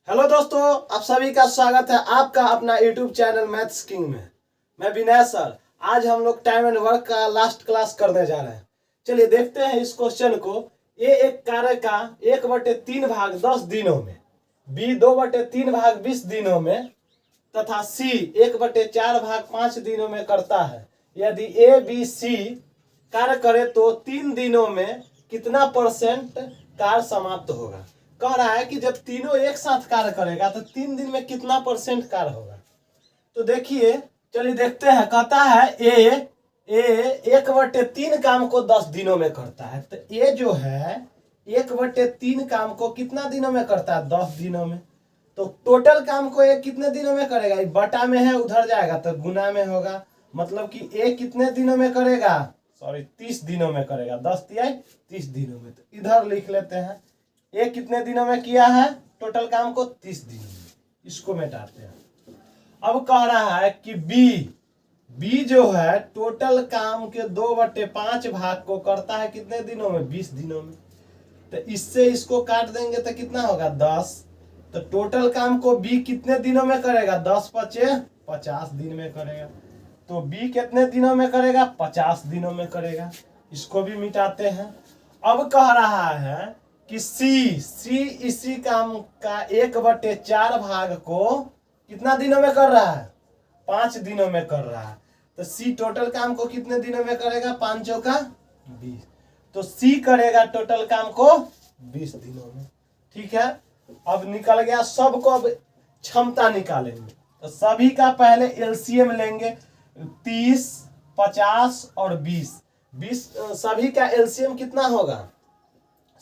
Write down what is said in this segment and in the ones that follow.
Hello दोस्तों, आप सभी का स्वागत है आपका अपना यूट्यूब चैनल मैथ्स किंग में। मैं विनय सर। आज हम लोग टाइम एंड वर्क का लास्ट क्लास करने जा रहे हैं। चलिए देखते हैं इस क्वेश्चन को। ए एक कार्य का 1/3 भाग 10 दिनों में, बी 2/3 भाग 20 दिनों में तथा सी 1/4 भाग 5 दिनों में करता है। यदि ए बी सी कार्य करे तो 3 दिनों में कितना % कार्य समाप्त होगा। कह रहा है कि जब तीनों एक साथ कार्य करेगा तो 3 दिन में कितना % कार्य होगा। तो देखिए, चलिए देखते हैं। कहता है ए 1/3 काम को 10 दिनों में करता है। तो ए जो है 1/3 काम को कितना दिनों में करता है? 10 दिनों में। तो टोटल काम को ए कितने दिनों में करेगा? ये बटा में है, उधर जाएगा तो गुना में होगा। मतलब कि ए कितने दिनों में करेगा? 30 दिनों में करेगा। 10 तिहाई 30 दिनों में। तो इधर लिख लेते हैं ए कितने दिनों में किया है टोटल काम को? 30 दिनों में। इसको मिटाते हैं। अब कह रहा है कि बी जो है टोटल काम के 2/5 भाग को करता है कितने दिनों में? 20 दिनों में। तो इससे इसको काट देंगे तो कितना होगा? 10। तो टोटल काम को बी कितने दिनों में करेगा? 10 × 5 = 50 दिन में करेगा। तो बी कितने दिनों में करेगा? 50 दिनों में करेगा। इसको भी मिटाते हैं। अब कह रहा है कि सी इसी काम का 1/4 भाग को कितना दिनों में कर रहा है? 5 दिनों में कर रहा है। तो सी टोटल काम को कितने दिनों में करेगा? 5 × 4 = 20। तो सी करेगा टोटल काम को 20 दिनों में। ठीक है। अब निकल गया। सबको अब क्षमता निकालेंगे। तो सभी का पहले एलसीएम लेंगे। 30, 50 और 20 सभी का एलसीएम कितना होगा?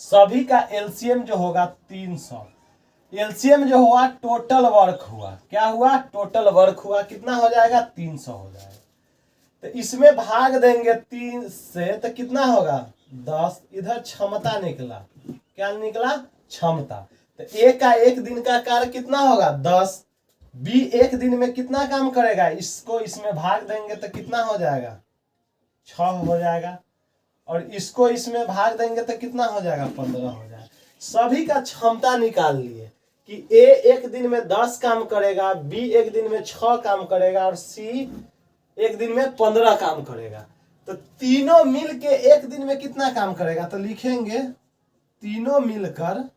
सभी का एलसीएम जो होगा 300। एलसीएम जो हुआ टोटल वर्क हुआ। क्या हुआ? टोटल वर्क हुआ। कितना हो जाएगा? 300 हो जाएगा। तो इसमें भाग देंगे 3 से तो कितना होगा? 10। इधर क्षमता निकला। क्या निकला? क्षमता। तो ए का 1 दिन का कार्य कितना होगा? 10। बी 1 दिन में कितना काम करेगा? इसको इसमें भाग देंगे तो कितना हो जाएगा? 6 हो जाएगा। और इसको इसमें भाग देंगे तो कितना हो जाएगा? 15 हो जाएगा। सभी का क्षमता निकाल लिए कि ए 1 दिन में 10 काम करेगा, बी 1 दिन में 6 काम करेगा और सी 1 दिन में 15 काम करेगा। तो तीनों मिल के 1 दिन में कितना काम करेगा? तो लिखेंगे तीनों मिलकर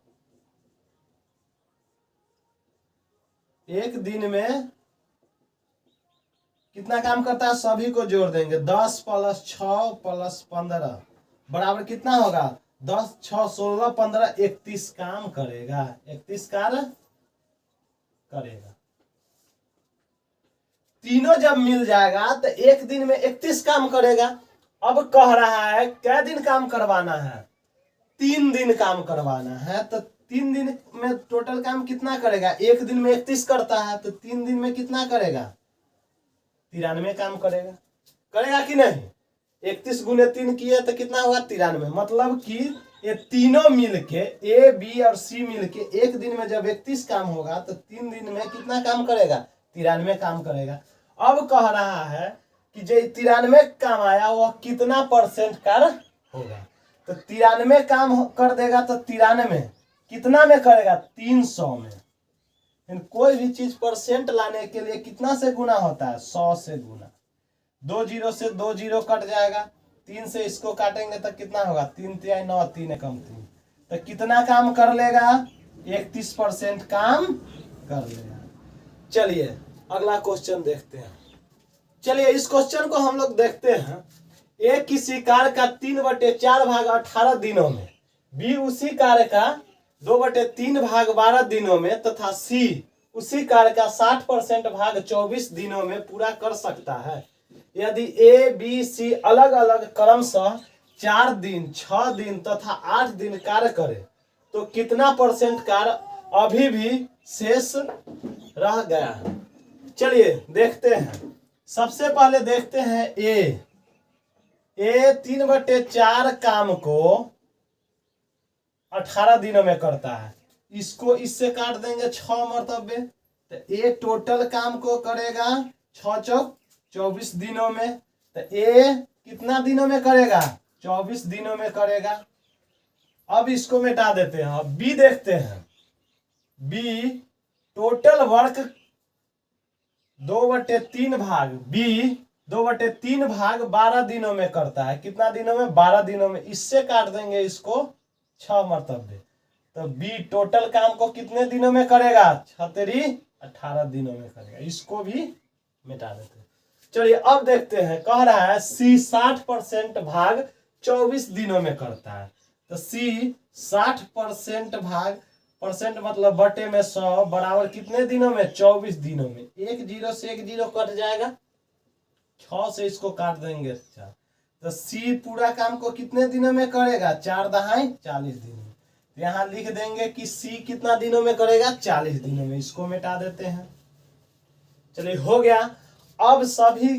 1 दिन में कितना काम करता है? सभी को जोड़ देंगे। 10 + 6 + 15 बराबर कितना होगा? 10, 6, 16, 15, 31 काम करेगा। 31 कार्य करेगा। तीनों जब मिल जाएगा तो 1 दिन में 31 काम करेगा। अब कह रहा है क्या दिन काम करवाना है? 3 दिन काम करवाना है। तो 3 दिन में टोटल काम कितना करेगा? 1 दिन में 31 करता है तो 3 दिन में कितना करेगा? 93 काम करेगा। करेगा कि नहीं? 31 × 3 किए तो कितना हुआ? 93। मतलब कि ये तीनों मिलके ए बी और सी मिलके 1 दिन में जब 31 काम होगा तो 3 दिन में कितना काम करेगा? 93 काम करेगा। अब कह रहा है कि जो 93 काम आया वह कितना % कार्य होगा। तो 93 काम कर देगा तो 93 कितना में करेगा? 300 में। कोई भी चीज % लाने के लिए कितना से गुना होता है? 100 से गुना। 2 0 से 2 0 कट जाएगा। 3 से इसको काटेंगे तो कितना होगा? 3 तिहाई 9, 3 एकम 3। तो कितना काम कर लेगा? 31% काम कर लेगा। चलिए अगला क्वेश्चन देखते हैं। चलिए इस क्वेश्चन को हम लोग देखते हैं। ए किसी कार्य का 3/4 भाग 18 दिनों में, बी उसी कार्य का 2/3 भाग 12 दिनों में तथा सी उसी कार्य का 60% भाग 24 दिनों में पूरा कर सकता है। यदि ए बी सी अलग अलग क्रमशः 4 दिन, 6 दिन तथा 8 दिन कार्य करे तो कितना % कार्य अभी भी शेष रह गया है? चलिए देखते हैं। सबसे पहले देखते हैं ए 3/4 काम को 18 दिनों में करता है। इसको इससे काट देंगे 6 मरतबे। तो ए टोटल काम को करेगा 6 × 24 दिनों में। तो ए कितना दिनों में करेगा? 24 दिनों में करेगा। अब इसको मिटा देते हैं। अब बी देखते हैं। बी टोटल वर्क 2/3 भाग बी 2/3 भाग 12 दिनों में करता है। कितना दिनों में? 12 दिनों में। इससे काट देंगे इसको 6 मरतबे, तो बी टोटल काम को कितने दिनों में करेगा? 6 18 दिनों में करेगा। इसको भी मिटा देते हैं। चलिए अब देखते हैं, कह रहा है सी 60% भाग 24 दिनों में करता है। तो सी 60% भाग परसेंट मतलब बटे में 100 बराबर कितने दिनों में? 24 दिनों में। एक जीरो से एक जीरो कट जाएगा, 6 से इसको काट देंगे 4। तो सी पूरा काम को कितने दिनों में करेगा? 4 दहाई 40 दिनों में। तो यहाँ लिख देंगे कि सी कितना दिनों में करेगा? 40 दिनों में। इसको मिटा देते हैं। चलिए हो गया। अब सभी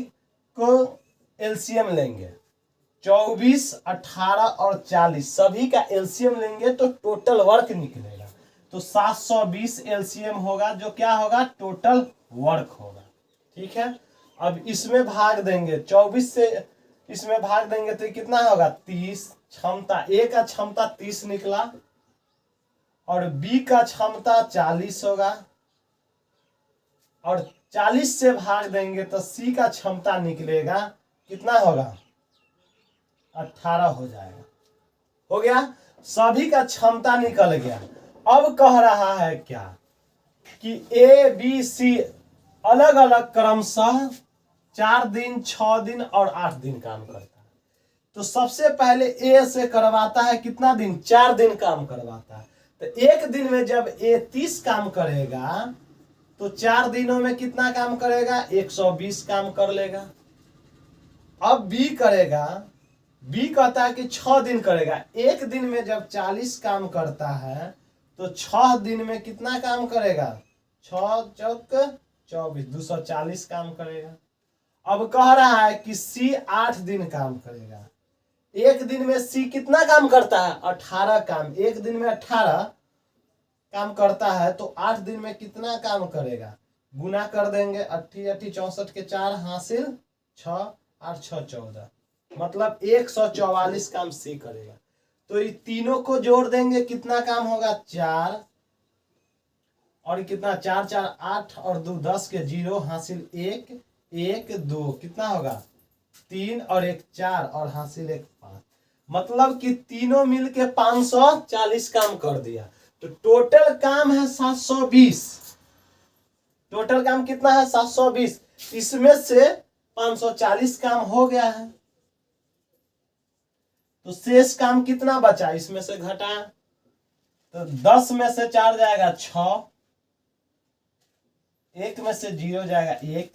को एलसीएम लेंगे, 24, 18 और 40 सभी का एलसीएम लेंगे तो टोटल वर्क निकलेगा। तो 720 एलसीएम होगा, जो क्या होगा? टोटल वर्क होगा। ठीक है। अब इसमें भाग देंगे, 24 से इसमें भाग देंगे तो कितना होगा? 30। क्षमता ए का क्षमता 30 निकला और बी का क्षमता 40 होगा, और 40 से भाग देंगे तो सी का क्षमता निकलेगा, कितना होगा? 18 हो जाएगा। हो गया, सभी का क्षमता निकल गया। अब कह रहा है क्या कि ए बी सी अलग अलग क्रमशः 4 दिन 6 दिन और 8 दिन काम करता है। तो सबसे पहले ए से करवाता है कितना दिन? 4 दिन काम करवाता है। तो एक दिन में जब ए 30 काम करेगा तो 4 दिनों में कितना काम करेगा? 120 काम कर लेगा। अब बी करेगा, बी कहता है कि 6 दिन करेगा। एक दिन में जब 40 काम करता है तो 6 दिन में कितना काम करेगा? 6 चौक 24, 240 काम करेगा। अब कह रहा है कि सी 8 दिन काम करेगा। एक दिन में सी कितना काम करता है? 18 काम। एक दिन में 18 काम करता है तो 8 दिन में कितना काम करेगा? गुना कर देंगे, 80 80 64 के 4 हासिल 6, 8 6 14, मतलब 144 काम सी करेगा। तो ये तीनों को जोड़ देंगे, कितना काम होगा? 4 और कितना? 4 4 8 और 2 10 के 0 हासिल 1 1 2, कितना होगा? 3 और 1 4 और हासिल 1 5, मतलब कि तीनों मिलके 540 काम कर दिया। तो टोटल काम है 720। टोटल काम कितना है? 720। इसमें से 540 काम हो गया है, तो शेष काम कितना बचा? इसमें से घटा तो 10 में से 4 जाएगा 6, 1 में से 0 जाएगा 1,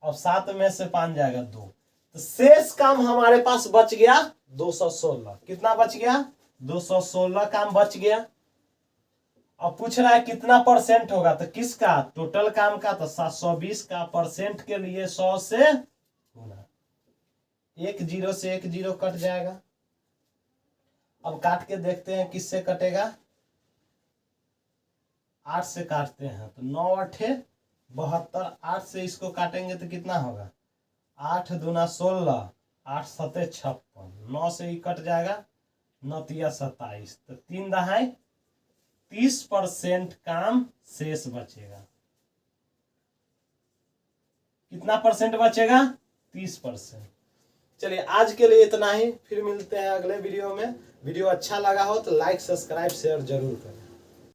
और 7 में से 5 जाएगा 2। तो शेष काम हमारे पास बच गया 216। कितना बच गया? 216 काम बच गया। अब पूछ रहा है कितना परसेंट होगा? तो किसका? टोटल काम का। तो 720 का परसेंट के लिए 100 से गुना, 1 0 से 1 0 कट जाएगा। अब काट के देखते हैं किससे कटेगा। 8 से काटते हैं तो 9 8 72, 8 से इसको काटेंगे तो कितना होगा? 8 दूना 16, 8 7 56, 9 से ही कट जाएगा, 9 तिया 27, तो 3 दहाई 30% काम शेष बचेगा। कितना परसेंट बचेगा? 30%। चलिए आज के लिए इतना ही, फिर मिलते हैं अगले वीडियो में। वीडियो अच्छा लगा हो तो लाइक सब्सक्राइब शेयर जरूर करें।